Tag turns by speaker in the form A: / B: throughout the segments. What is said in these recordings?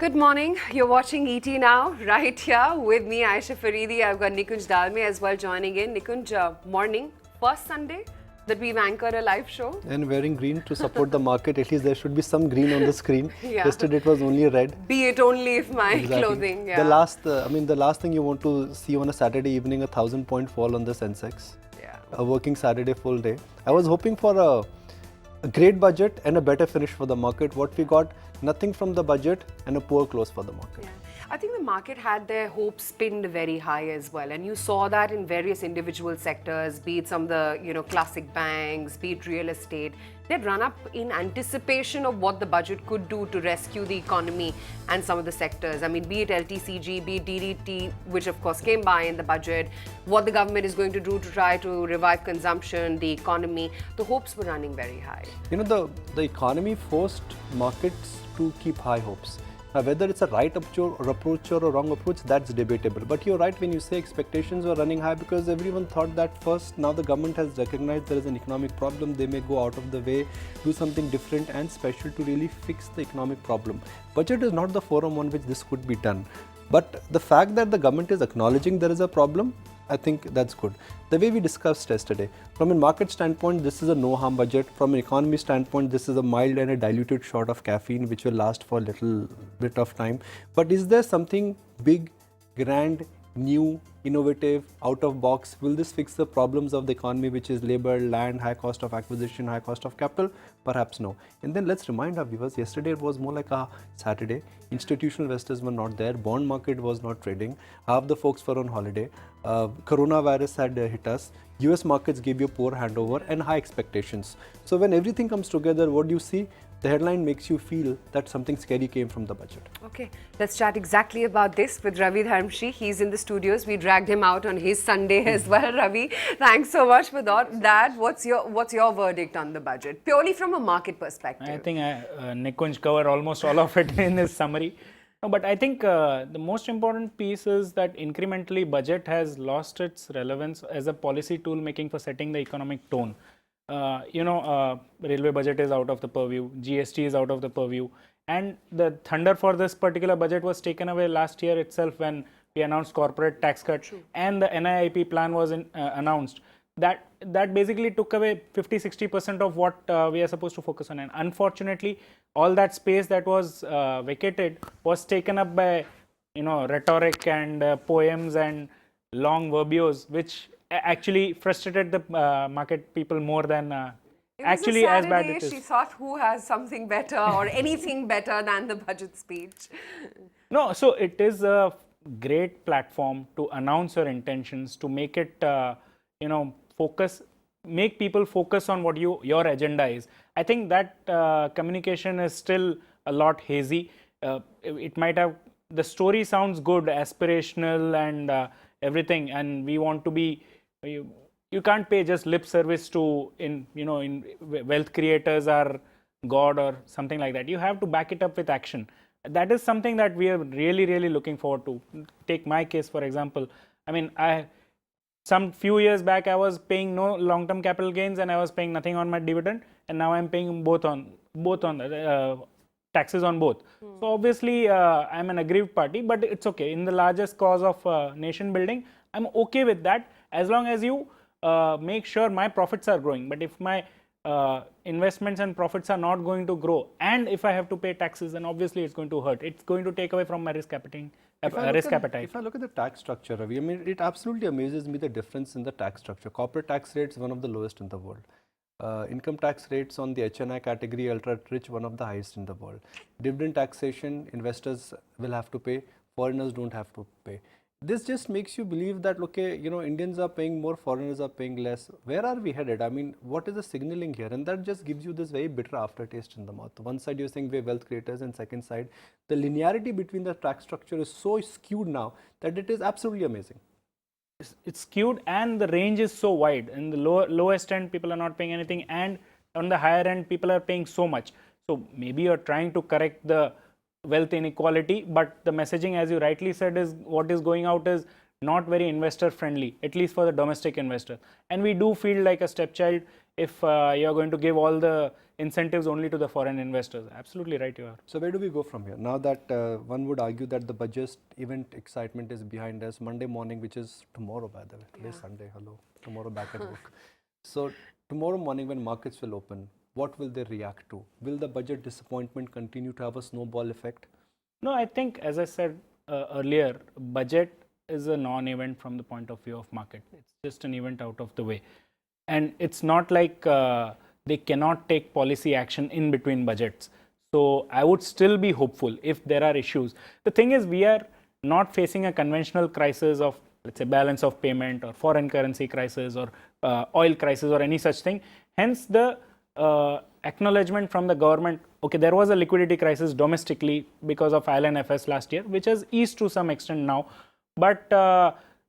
A: Good morning. You're watching ET now, right here with me, Aisha Faridi. I've got Nikunj Dalme as well joining in. Nikunj, morning, first Sunday that we've anchored a live show.
B: And wearing green to support the market. At least there should be some green on the screen.
A: Yeah.
B: Yesterday it was only red.
A: Be it only if my clothing. Yeah.
B: The last thing you want to see on a Saturday evening, 1,000-point fall on the Sensex.
A: Yeah.
B: A working Saturday full day. I was hoping for a great budget and a better finish for the market. What we got, nothing from the budget and a poor close for the market.
A: Yeah. I think the market had their hopes pinned very high as well, and you saw that in various individual sectors, be it some of the classic banks, be it real estate. They'd run up in anticipation of what the budget could do to rescue the economy and some of the sectors. I mean, be it LTCG, be it DDT, which of course came by in the budget, what the government is going to do to try to revive consumption, the economy. The hopes were running very high.
B: The economy forced markets to keep high hopes. Now, whether it's a right approach or a wrong approach, that's debatable. But you're right when you say expectations were running high because everyone thought that first, now the government has recognized there is an economic problem, they may go out of the way, do something different and special to really fix the economic problem. Budget is not the forum on which this could be done. But the fact that the government is acknowledging there is a problem, I think that's good. The way we discussed yesterday, from a market standpoint, this is a no-harm budget. From an economy standpoint, this is a mild and a diluted shot of caffeine, which will last for a little bit of time. But is there something big, grand, new, innovative, out of box? Will this fix the problems of the economy, which is labor, land, high cost of acquisition, high cost of capital? Perhaps no. And then let's remind our viewers, yesterday it was more like a Saturday. Institutional investors were not there. Bond market was not trading. Half the folks were on holiday. Coronavirus had hit us. US markets gave you poor handover and high expectations. So when everything comes together, what do you see? The headline makes you feel that something scary came from the budget.
A: Okay, let's chat exactly about this with Ravi Dharamshi. He's in the studios. We dragged him out on his Sunday as well. Ravi, thanks so much for that. What's your verdict on the budget, purely from a market perspective?
C: I think Nikunj covered almost all of it in his summary. No, but I think the most important piece is that incrementally budget has lost its relevance as a policy tool making for setting the economic tone. Railway budget is out of the purview, GST is out of the purview, and the thunder for this particular budget was taken away last year itself when we announced corporate tax cut. True. And the NIIP plan was announced. That basically took away 50-60% of what we are supposed to focus on, and unfortunately all that space that was vacated was taken up by rhetoric and poems and long verbios, which actually frustrated the market people more than actually as bad it is.
A: She thought who has something better or anything better than the budget speech.
C: No, so it is a great platform to announce your intentions, to make it make people focus on what your agenda is. I think that communication is still a lot hazy. It might have, the story sounds good, aspirational and everything, and we want to be, you can't pay just lip service to in wealth creators are God or something like that. You have to back it up with action. That is something that we are really looking forward to. Take my case for example. I mean, some few years back I was paying no long-term capital gains and I was paying nothing on my dividend, and now I'm paying both on taxes on both. So obviously I'm an aggrieved party, but it's okay. In the largest cause of nation building, I'm okay with that as long as you make sure my profits are growing. But if my investments and profits are not going to grow, and if I have to pay taxes, then obviously it's going to hurt. It's going to take away from my risk appetite.
B: If I look at the tax structure, Ravi, I mean, it absolutely amazes me the difference in the tax structure. Corporate tax rates, one of the lowest in the world. Income tax rates on the HNI category, ultra rich, one of the highest in the world. Dividend taxation, investors will have to pay, foreigners don't have to pay. This just makes you believe that, okay, Indians are paying more, foreigners are paying less. Where are we headed? I mean, what is the signaling here? And that just gives you this very bitter aftertaste in the mouth. One side you're saying we're wealth creators, and second side, the linearity between the tax structure is so skewed now that it is absolutely amazing.
C: It's skewed and the range is so wide. In the lowest end, people are not paying anything, and on the higher end, people are paying so much. So maybe you're trying to correct the wealth inequality, but the messaging, as you rightly said, is what is going out is not very investor friendly, at least for the domestic investor. And we do feel like a stepchild if you're going to give all the incentives only to the foreign investors. Absolutely right you are.
B: So where do we go from here? Now that one would argue that the budget event excitement is behind us, Monday morning, which is tomorrow by the way, today's Sunday, hello, tomorrow back at work. So tomorrow morning when markets will open, what will they react to? Will the budget disappointment continue to have a snowball effect?
C: No, I think as I said earlier, budget is a non-event from the point of view of market. It's just an event out of the way. And it's not like they cannot take policy action in between budgets. So I would still be hopeful if there are issues. The thing is, we are not facing a conventional crisis of, let's say, balance of payment or foreign currency crisis or oil crisis or any such thing. Hence, the acknowledgement from the government, okay, there was a liquidity crisis domestically because of IL&FS last year, which has eased to some extent now. But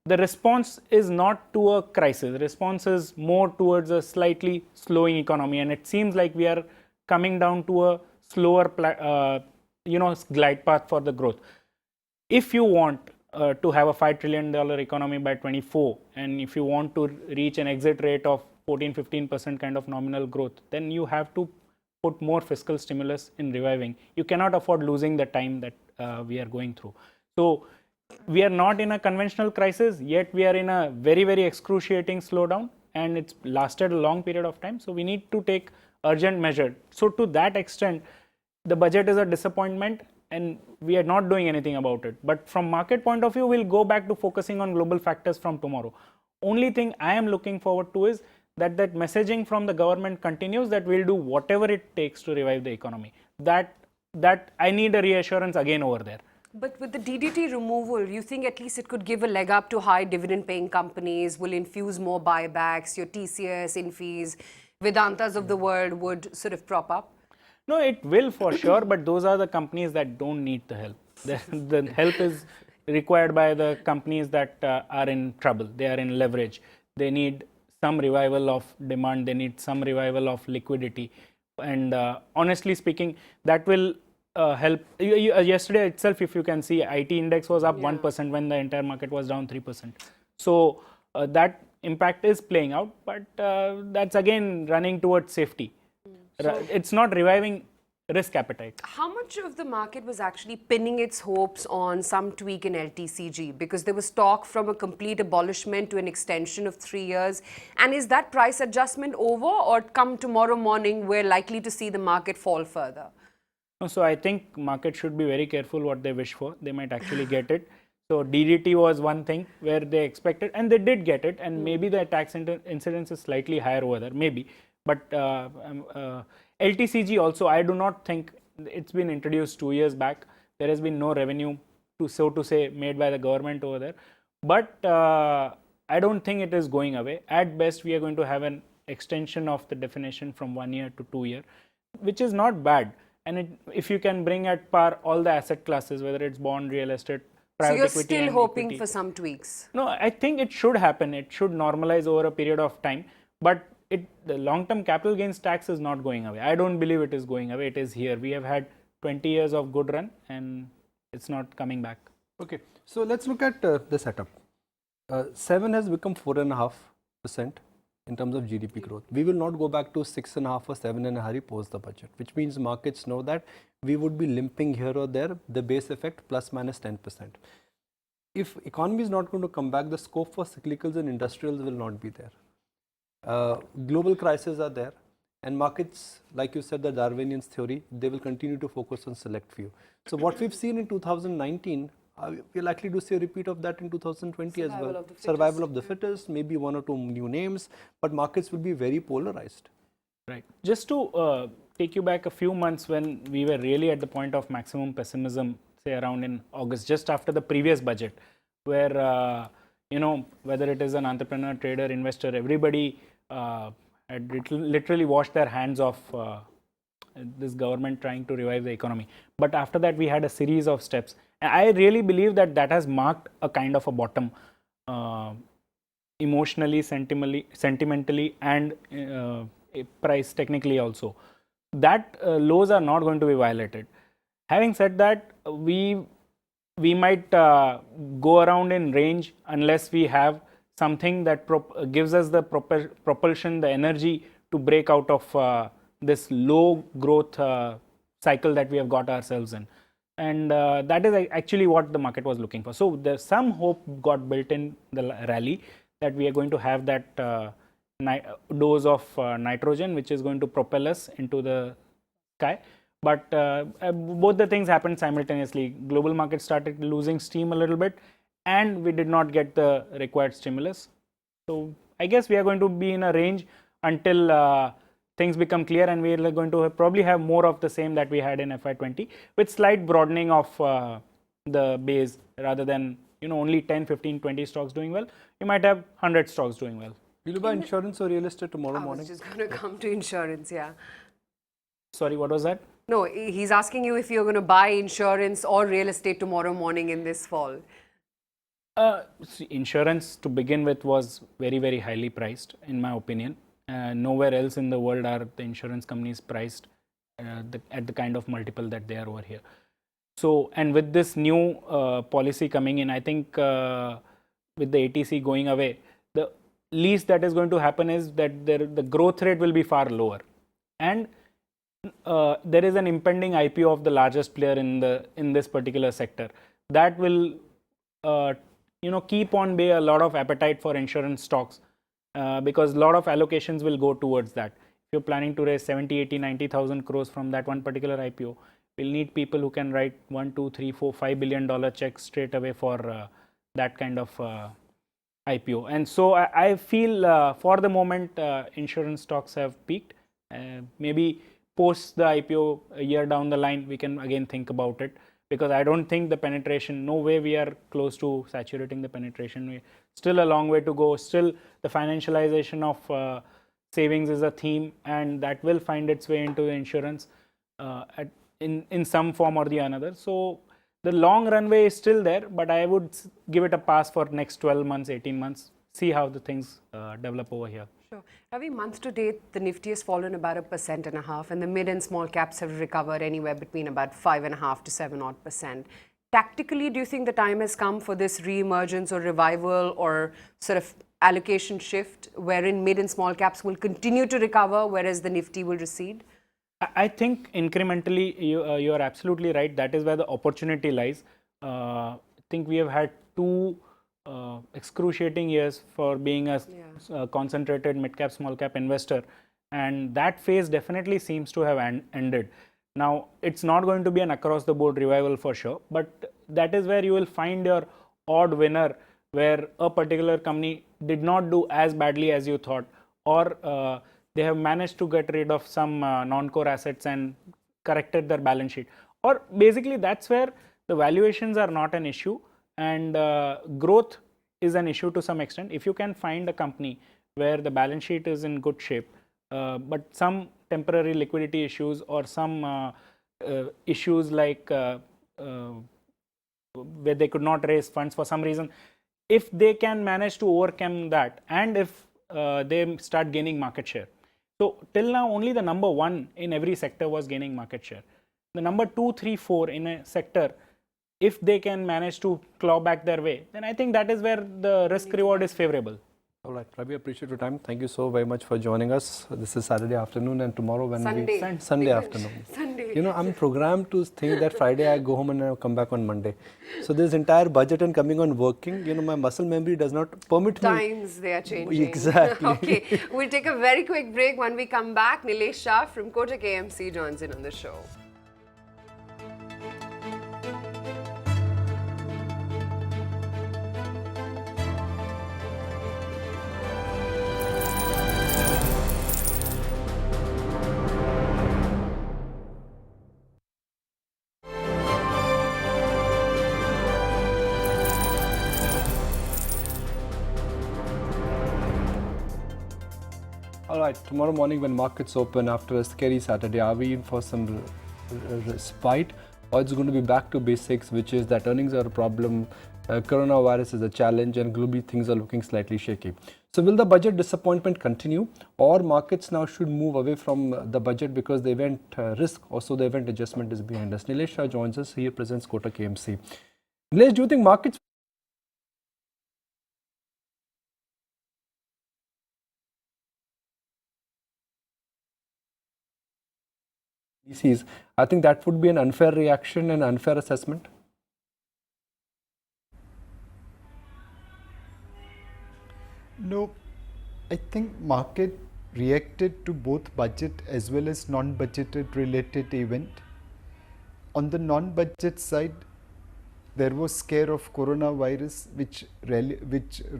C: the response is not to a crisis. The response is more towards a slightly slowing economy, and it seems like we are coming down to a slower, glide path for the growth. If you want to have a $5 trillion economy by 24, and if you want to reach an exit rate of 14-15% kind of nominal growth, then you have to put more fiscal stimulus in reviving. You cannot afford losing the time that we are going through. So we are not in a conventional crisis, yet we are in a very, very excruciating slowdown, and it's lasted a long period of time. So we need to take urgent measures. So to that extent, the budget is a disappointment and we are not doing anything about it. But from market point of view, we'll go back to focusing on global factors from tomorrow. Only thing I am looking forward to is that messaging from the government continues, that we'll do whatever it takes to revive the economy. That I need a reassurance again over there.
A: But with the DDT removal, you think at least it could give a leg up to high dividend paying companies, will infuse more buybacks, your TCS, Infees, Vedantas of the world would sort of prop up?
C: No, it will for sure, but those are the companies that don't need the help. The help is required by the companies that are in trouble. They are in leverage. They need some revival of demand. They need some revival of liquidity. And honestly speaking, that will help. Yesterday itself, if you can see, IT index was up 1% when the entire market was down 3%. So that impact is playing out, but that's again running towards safety. So it's not reviving risk appetite.
A: How much of the market was actually pinning its hopes on some tweak in LTCG? Because there was talk from a complete abolishment to an extension of 3 years. And is that price adjustment over, or come tomorrow morning, we're likely to see the market fall further?
C: So I think market should be very careful what they wish for. They might actually get it. So DDT was one thing where they expected, and they did get it, and maybe the tax incidence is slightly higher over there, maybe. But LTCG also, I do not think, it's been introduced 2 years back. There has been no revenue, so to say, made by the government over there. But I don't think it is going away. At best, we are going to have an extension of the definition from 1 year to 2 years, which is not bad. And if you can bring at par all the asset classes, whether it's bond, real estate, private equity.
A: So you're still hoping for some tweaks?
C: No, I think it should happen. It should normalize over a period of time. But the long-term capital gains tax is not going away. I don't believe it is going away. It is here. We have had 20 years of good run and it's not coming back.
B: Okay, so let's look at the setup. 7 has become 4.5% in terms of GDP growth. We will not go back to 6.5 or 7 in a hurry post the budget, which means markets know that we would be limping here or there, the base effect plus minus 10%. If economy is not going to come back, the scope for cyclicals and industrials will not be there. Global crises are there, and markets, like you said, the Darwinian's theory, they will continue to focus on select few. So what we've seen in 2019, we're likely to see a repeat of that in 2020 as well. Survival of the fittest, maybe 1 or 2 new names, but markets will be very polarized.
C: Right. Just to take you back a few months when we were really at the point of maximum pessimism, say around in August, just after the previous budget, where, whether it is an entrepreneur, trader, investor, everybody had literally washed their hands of this government trying to revive the economy. But after that, we had a series of steps. And I really believe that has marked a kind of a bottom emotionally, sentimentally, and price technically also. That lows are not going to be violated. Having said that, we we might go around in range unless we have something that gives us the propulsion, the energy to break out of this low growth cycle that we have got ourselves in. And that is actually what the market was looking for. So there's some hope got built in the rally that we are going to have that dose of nitrogen, which is going to propel us into the sky. But both the things happened simultaneously. Global market started losing steam a little bit, and we did not get the required stimulus. So I guess we are going to be in a range until things become clear, and we are going to probably have more of the same that we had in FY20 with slight broadening of the base. Rather than only 10, 15, 20 stocks doing well, you might have 100 stocks doing well.
B: Will you buy insurance or real estate tomorrow morning?
A: I was just going to come to insurance, yeah.
C: Sorry, what was that?
A: No, he's asking you if you're going to buy insurance or real estate tomorrow morning in this fall.
C: Insurance to begin with was very, very highly priced, in my opinion. Nowhere else in the world are the insurance companies priced at the kind of multiple that they are over here. So, and with this new policy coming in, I think with the ATC going away, the least that is going to happen is that the growth rate will be far lower. And there is an impending IPO of the largest player in this particular sector. That will keep on bay a lot of appetite for insurance stocks. Because a lot of allocations will go towards that. If you're planning to raise 70, 80, 90,000 crores from that one particular IPO, we'll need people who can write $1, $2, $3, $4, $5 billion checks straight away for that kind of IPO. And so I feel for the moment insurance stocks have peaked. Maybe post the IPO a year down the line, we can again think about it. Because I don't think the penetration, no way we are close to saturating the penetration. We're still a long way to go. Still, the financialization of savings is a theme, and that will find its way into the insurance in some form or the another. So the long runway is still there, but I would give it a pass for next 12 months, 18 months, see how the things develop over here.
A: Sure. Ravi, month to date, the Nifty has fallen about 1.5%, and the mid and small caps have recovered anywhere between about 5.5% to 7%. Tactically, do you think the time has come for this re-emergence or revival or sort of allocation shift wherein mid and small caps will continue to recover, whereas the Nifty will recede?
C: I think incrementally, you are absolutely right. That is where the opportunity lies. I think we have had two excruciating years for being a concentrated mid-cap, small-cap investor, and that phase definitely seems to have ended. Now, it's not going to be an across-the-board revival for sure, but that is where you will find your odd winner, where a particular company did not do as badly as you thought, or they have managed to get rid of some non-core assets and corrected their balance sheet. Or basically, that's where the valuations are not an issue, and growth is an issue to some extent. If you can find a company where the balance sheet is in good shape, but some temporary liquidity issues or some issues like where they could not raise funds for some reason, if they can manage to overcome that, and if they start gaining market share. So till now, only the number one in every sector was gaining market share. The number 2, 3, 4 in a sector, if they can manage to claw back their way, then I think that is where the risk reward is favorable.
B: All right, Ravi, appreciate your time. Thank you so very much for joining us. This is Saturday afternoon, and tomorrow when Sunday afternoon.
A: Sunday.
B: You know, I'm programmed to think that Friday I go home and I come back on Monday. So this entire budget and coming on working, you know, my muscle memory does not permit me.
A: Times they are changing.
B: Exactly.
A: Okay, we'll take a very quick break. When we come back, Nilesh Shah from Kotak AMC joins in on the show.
B: All right, tomorrow morning when markets open after a scary Saturday, are we in for some respite, or it's going to be back to basics, which is that earnings are a problem, coronavirus is a challenge, and globally things are looking slightly shaky. So will the budget disappointment continue, or markets now should move away from the budget because the event risk, also the event adjustment is behind us? Nilesh Shah joins us. He represents Kotak AMC. Nilesh, do you think markets VCs, I think that would be an unfair reaction and unfair assessment?
D: No, I think market reacted to both budget as well as non-budgeted related event. On the non-budget side, there was scare of coronavirus which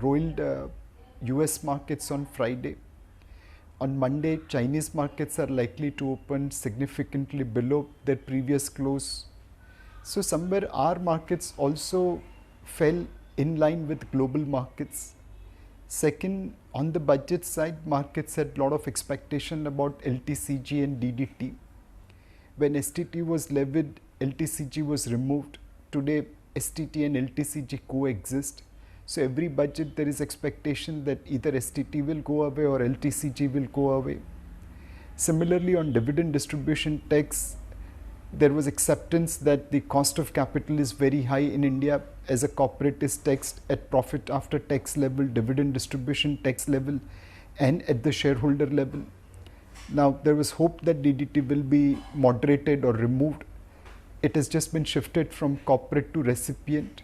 D: roiled US markets on Friday. On Monday, Chinese markets are likely to open significantly below their previous close. So somewhere our markets also fell in line with global markets. Second, on the budget side, markets had a lot of expectation about LTCG and DDT. When STT was levied, LTCG was removed. Today, STT and LTCG coexist. So every budget there is expectation that either STT will go away or LTCG will go away. Similarly, on dividend distribution tax, there was acceptance that the cost of capital is very high in India as a corporate is taxed at profit after tax level, dividend distribution tax level, and at the shareholder level. Now, there was hope that DDT will be moderated or removed. It has just been shifted from corporate to recipient.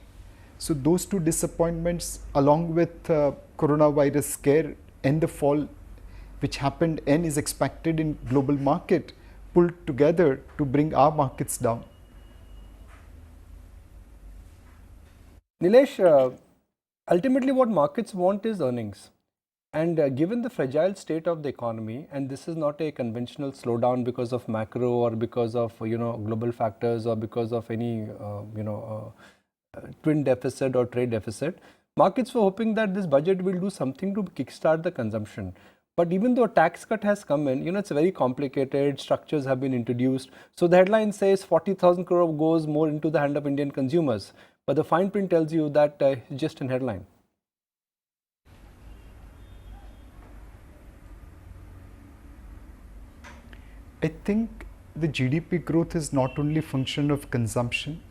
D: So those two disappointments, along with coronavirus scare and the fall which happened and is expected in global market, pulled together to bring our markets down.
B: Nilesh, ultimately what markets want is earnings. And given the fragile state of the economy, and this is not a conventional slowdown because of macro or because of global factors or because of any twin deficit or trade deficit, markets were hoping that this budget will do something to kickstart the consumption. But even though a tax cut has come in, it's very complicated, structures have been introduced. So the headline says 40,000 crore goes more into the hand of Indian consumers. But the fine print tells you that it's just an headline.
D: I think the GDP growth is not only function of consumption,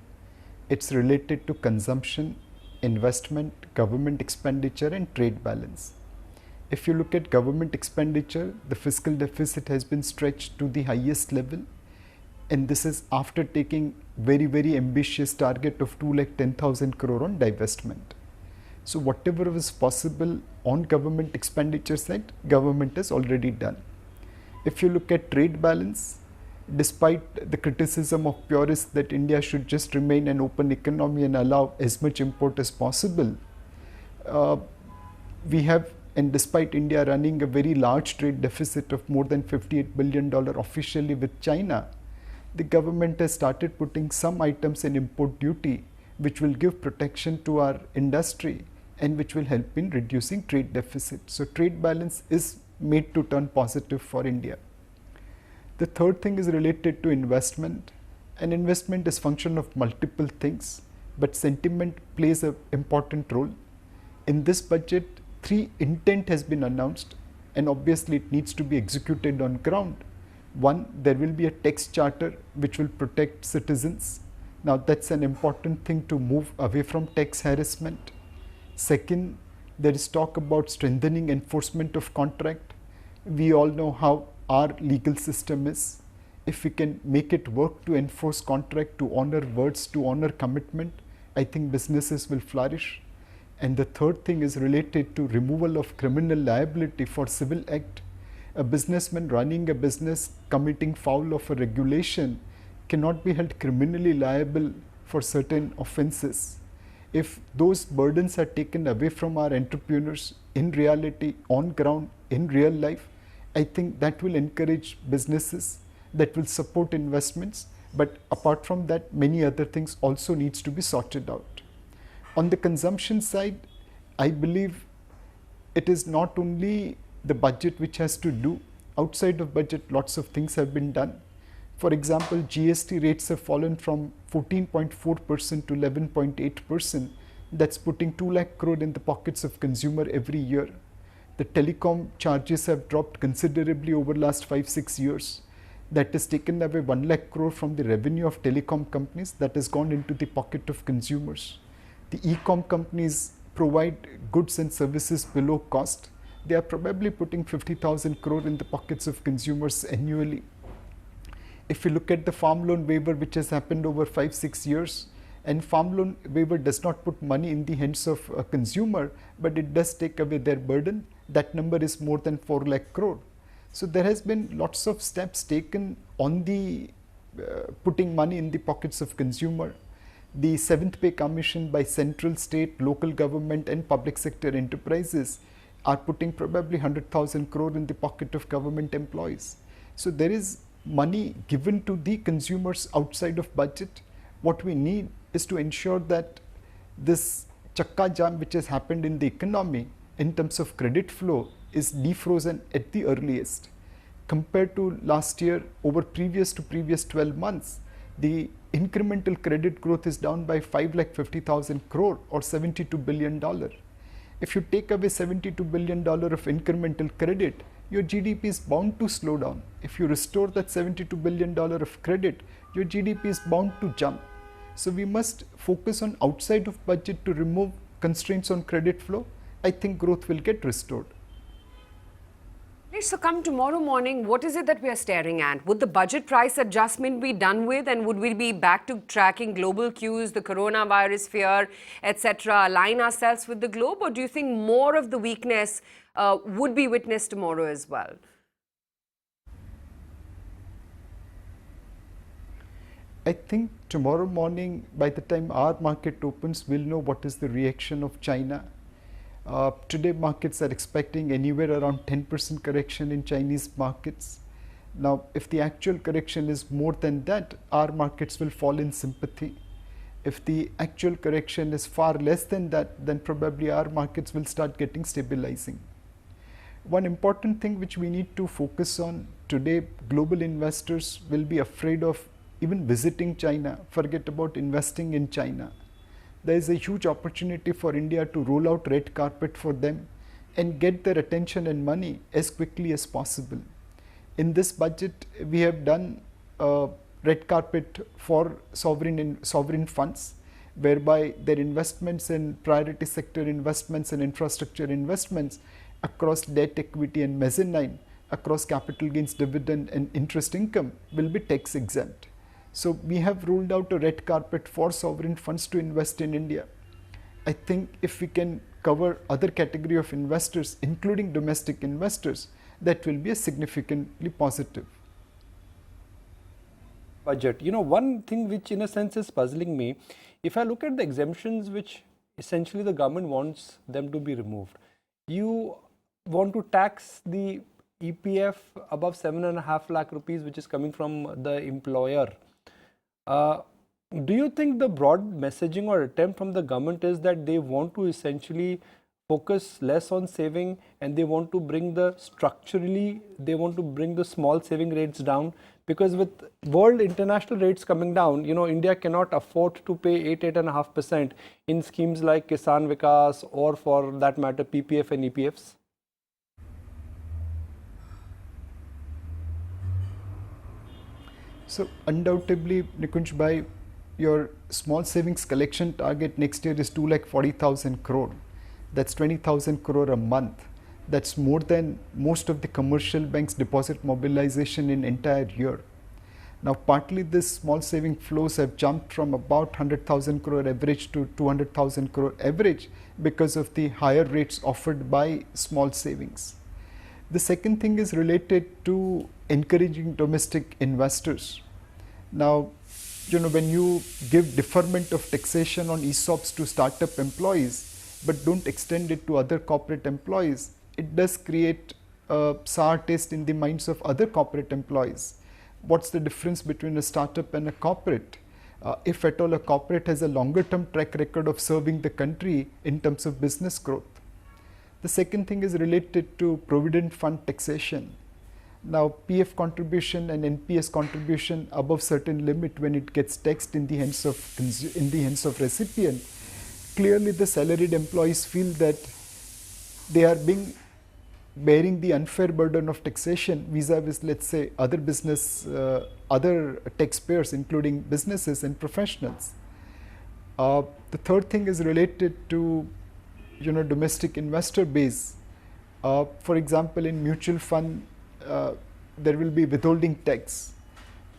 D: it's related to consumption, investment, government expenditure and trade balance. If you look at government expenditure, the fiscal deficit has been stretched to the highest level, and this is after taking very ambitious target of 2,10,000 crore on divestment. So whatever was possible on government expenditure side, government has already done. If you look at trade balance, despite the criticism of purists that India should just remain an open economy and allow as much import as possible, and despite India running a very large trade deficit of more than $58 billion officially with China, the government has started putting some items in import duty which will give protection to our industry and which will help in reducing trade deficit. So trade balance is made to turn positive for India. The third thing is related to investment, and investment is function of multiple things, but sentiment plays an important role. In this budget, 3 intent has been announced, and obviously it needs to be executed on ground. One, there will be a tax charter which will protect citizens. Now that's an important thing to move away from tax harassment. Second, there is talk about strengthening enforcement of contract. We all know how our legal system is. If we can make it work to enforce contract, to honor words, to honor commitment, I think businesses will flourish. And the third thing is related to removal of criminal liability for civil act. A businessman running a business committing foul of a regulation cannot be held criminally liable for certain offenses. If those burdens are taken away from our entrepreneurs in reality, on ground, in real life, I think that will encourage businesses, that will support investments. But apart from that, many other things also needs to be sorted out. On the consumption side, I believe it is not only the budget which has to do. Outside of budget, lots of things have been done. For example, GST rates have fallen from 14.4% to 11.8%. That's putting 2 lakh crore in the pockets of consumer every year. The telecom charges have dropped considerably over last 5-6 years. That has taken away 1 lakh crore from the revenue of telecom companies that has gone into the pocket of consumers. The e-com companies provide goods and services below cost. They are probably putting 50,000 crore in the pockets of consumers annually. If you look at the farm loan waiver, which has happened over 5-6 years, and farm loan waiver does not put money in the hands of a consumer, but it does take away their burden, that number is more than 4 lakh crore. So there has been lots of steps taken on the putting money in the pockets of consumer. The 7th pay commission by central, state, local government and public sector enterprises are putting probably 100,000 crore in the pocket of government employees. So there is money given to the consumers outside of budget. What we need is to ensure that this chakka jam which has happened in the economy in terms of credit flow is defrozen at the earliest. Compared to last year, over previous 12 months, the incremental credit growth is down by 5,50,000 crore or $72 billion. If you take away $72 billion of incremental credit, your GDP is bound to slow down. If you restore that $72 billion of credit, your GDP is bound to jump. So we must focus on outside of budget to remove constraints on credit flow. I think growth will get restored.
A: So come tomorrow morning, what is it that we are staring at? Would the budget price adjustment be done with, and would we be back to tracking global cues, the coronavirus fear, etc., align ourselves with the globe, or do you think more of the weakness would be witnessed tomorrow as well?
D: I think tomorrow morning, by the time our market opens, we'll know what is the reaction of China. Today markets are expecting anywhere around 10% correction in Chinese markets. Now, if the actual correction is more than that, our markets will fall in sympathy. If the actual correction is far less than that, then probably our markets will start getting stabilizing. One important thing which we need to focus on today, global investors will be afraid of even visiting China, forget about investing in China. There is a huge opportunity for India to roll out red carpet for them and get their attention and money as quickly as possible. In this budget, we have done red carpet for sovereign funds, whereby their investments in priority sector investments and infrastructure investments across debt, equity and mezzanine, across capital gains, dividend and interest income will be tax exempt. So we have rolled out a red carpet for sovereign funds to invest in India. I think if we can cover other category of investors, including domestic investors, that will be a significantly positive.
B: Budget. You know, one thing which in a sense is puzzling me, if I look at the exemptions which essentially the government wants them to be removed, you want to tax the EPF above 7.5 lakh rupees, which is coming from the employer. Do you think the broad messaging or attempt from the government is that they want to essentially focus less on saving and they want to bring the small saving rates down? Because with world international rates coming down, you know, India cannot afford to pay 8.5% in schemes like Kisan Vikas or for that matter PPF and EPFs.
D: So undoubtedly, Nikunj bhai, your small savings collection target next year is 2,40,000 crore. That's 20,000 crore a month. That's more than most of the commercial banks' deposit mobilization in entire year. Now, partly this small saving flows have jumped from about 100,000 crore average to 200,000 crore average because of the higher rates offered by small savings. The second thing is related to encouraging domestic investors. Now, you know, when you give deferment of taxation on ESOPs to startup employees, but don't extend it to other corporate employees, it does create a sour taste in the minds of other corporate employees. What's the difference between a startup and a corporate? If at all a corporate has a longer term track record of serving the country in terms of business growth. The second thing is related to provident fund taxation. Now, PF contribution and NPS contribution above certain limit, when it gets taxed in the hands of recipient, clearly the salaried employees feel that they are bearing the unfair burden of taxation vis-a-vis, let's say, other taxpayers, including businesses and professionals. The third thing is related to domestic investor base. For example, in mutual fund, there will be withholding tax.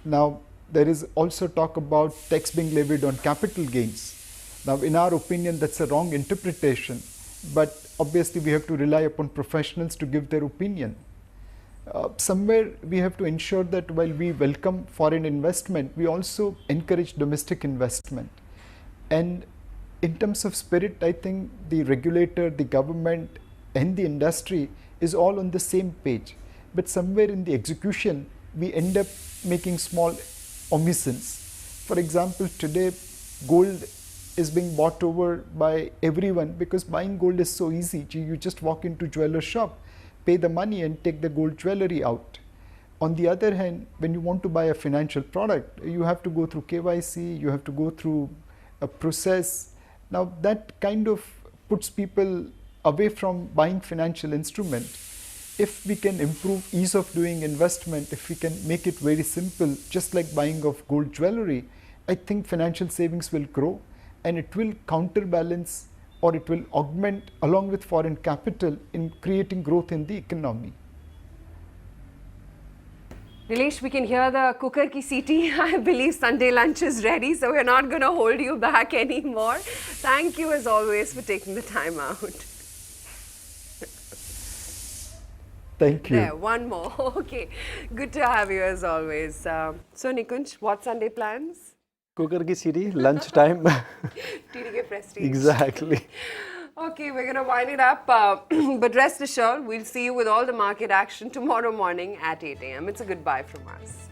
D: Now, there is also talk about tax being levied on capital gains. Now, in our opinion, that's a wrong interpretation, but obviously we have to rely upon professionals to give their opinion. Somewhere we have to ensure that while we welcome foreign investment, we also encourage domestic investment. And in terms of spirit, I think the regulator, the government, and the industry is all on the same page. But somewhere in the execution, we end up making small omissions. For example, today gold is being bought over by everyone because buying gold is so easy. You just walk into jeweler shop, pay the money and take the gold jewelry out. On the other hand, when you want to buy a financial product, you have to go through KYC, you have to go through a process. Now that kind of puts people away from buying financial instrument. If we can improve ease of doing investment, if we can make it very simple, just like buying of gold jewelry, I think financial savings will grow and it will counterbalance or it will augment along with foreign capital in creating growth in the economy.
A: Nilesh, we can hear the cooker ki seeti. I believe Sunday lunch is ready, so we're not going to hold you back anymore. Thank you as always for taking the time out.
D: Thank you.
A: There, one more. Okay. Good to have you as always. So Nikunj, what Sunday plans?
B: Cooker ki city, lunch time.
A: TDK Prestige.
B: Exactly.
A: Okay, we're going to wind it up. But rest assured, we'll see you with all the market action tomorrow morning at 8 a.m. It's a goodbye from us.